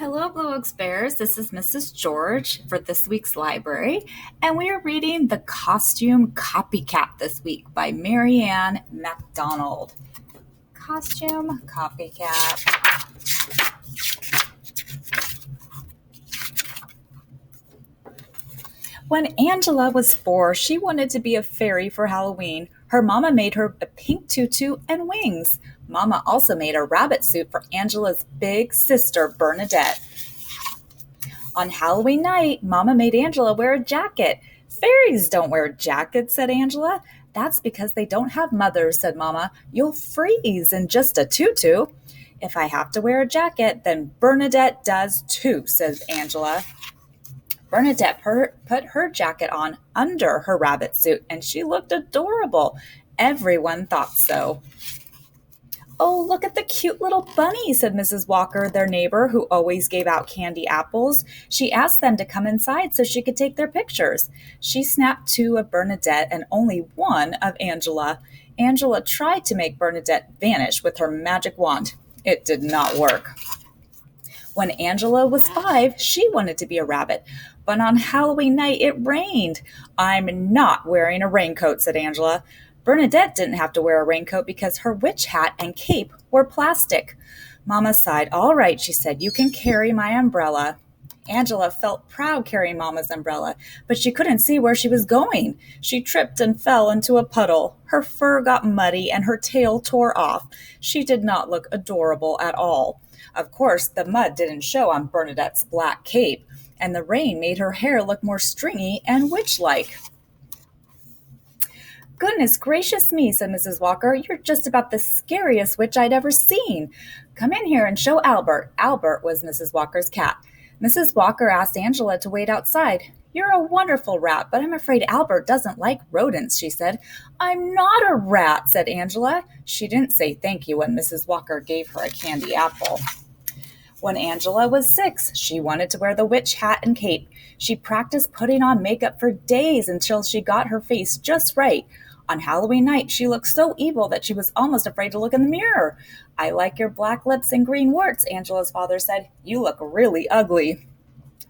Hello, Blue Oaks Bears. This is Mrs. George for this week's library, and we are reading The Costume Copycat this week by Marianne MacDonald. Costume Copycat. When Angela was 4, she wanted to be a fairy for Halloween. Her mama made her a pink tutu and wings. Mama also made a rabbit suit for Angela's big sister, Bernadette. On Halloween night, Mama made Angela wear a jacket. Fairies don't wear jackets, said Angela. That's because they don't have mothers, said Mama. You'll freeze in just a tutu. If I have to wear a jacket, then Bernadette does too, says Angela. Bernadette put her jacket on under her rabbit suit, and she looked adorable. Everyone thought so. Oh, look at the cute little bunny, said Mrs. Walker, their neighbor who always gave out candy apples. She asked them to come inside so she could take their pictures. She snapped 2 of Bernadette and only 1 of Angela. Angela tried to make Bernadette vanish with her magic wand. It did not work. When Angela was 5, she wanted to be a rabbit, but on Halloween night it rained. I'm not wearing a raincoat, said Angela. Bernadette didn't have to wear a raincoat because her witch hat and cape were plastic. Mama sighed. All right, she said, you can carry my umbrella. Angela felt proud carrying Mama's umbrella, but she couldn't see where she was going. She tripped and fell into a puddle. Her fur got muddy and her tail tore off. She did not look adorable at all. Of course, the mud didn't show on Bernadette's black cape, and the rain made her hair look more stringy and witch-like. Goodness gracious me, said Mrs. Walker. You're just about the scariest witch I'd ever seen. Come in here and show Albert. Albert was Mrs. Walker's cat. Mrs. Walker asked Angela to wait outside. You're a wonderful rat, but I'm afraid Albert doesn't like rodents, she said. I'm not a rat, said Angela. She didn't say thank you when Mrs. Walker gave her a candy apple. When Angela was 6, she wanted to wear the witch hat and cape. She practiced putting on makeup for days until she got her face just right. On Halloween night, she looked so evil that she was almost afraid to look in the mirror. I like your black lips and green warts, Angela's father said. You look really ugly.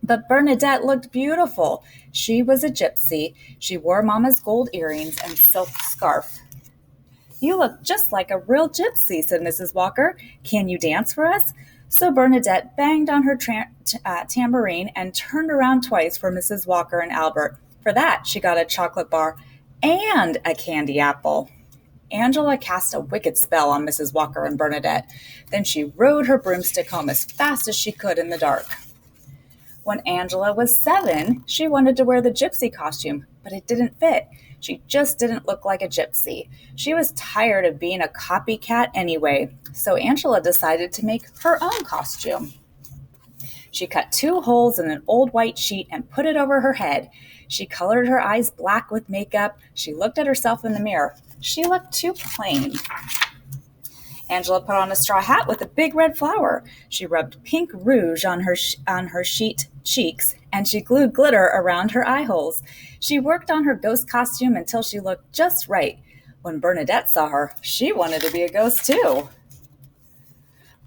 But Bernadette looked beautiful. She was a gypsy. She wore Mama's gold earrings and silk scarf. You look just like a real gypsy, said Mrs. Walker. Can you dance for us? So Bernadette banged on her tambourine and turned around twice for Mrs. Walker and Albert. For that, she got a chocolate bar and a candy apple. Angela cast a wicked spell on Mrs. Walker and Bernadette. Then she rode her broomstick home as fast as she could in the dark. When Angela was 7, she wanted to wear the gypsy costume, but it didn't fit. She just didn't look like a gypsy. She was tired of being a copycat anyway, so Angela decided to make her own costume. She cut 2 holes in an old white sheet and put it over her head. She colored her eyes black with makeup. She looked at herself in the mirror. She looked too plain. Angela put on a straw hat with a big red flower. She rubbed pink rouge on her sheet cheeks, and she glued glitter around her eye holes. She worked on her ghost costume until she looked just right. When Bernadette saw her, she wanted to be a ghost too.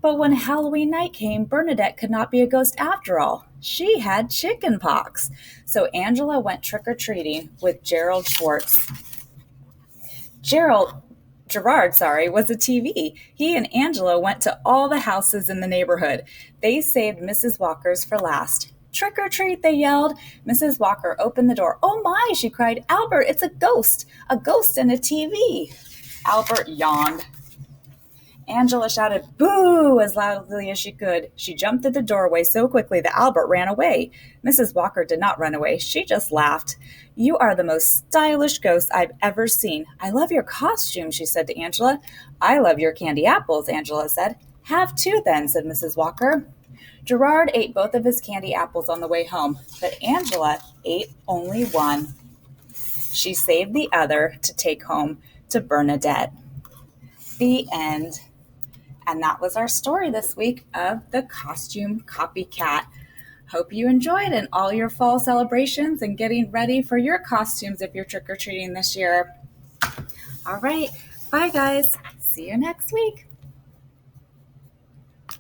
But when Halloween night came, Bernadette could not be a ghost after all. She had chicken pox. So Angela went trick-or-treating with Gerard, was a TV. He and Angela went to all the houses in the neighborhood. They saved Mrs. Walker's for last. Trick or treat, they yelled. Mrs. Walker opened the door. Oh my, she cried. Albert, it's a ghost in a TV. Albert yawned. Angela shouted, boo, as loudly as she could. She jumped through the doorway so quickly that Albert ran away. Mrs. Walker did not run away. She just laughed. You are the most stylish ghost I've ever seen. I love your costume, she said to Angela. I love your candy apples, Angela said. Have 2 then, said Mrs. Walker. Gerard ate both of his candy apples on the way home, but Angela ate only 1. She saved the other to take home to Bernadette. The end. And that was our story this week of The Costume Copycat. Hope you enjoyed in all your fall celebrations and getting ready for your costumes if you're trick-or-treating this year. All right. Bye, guys. See you next week.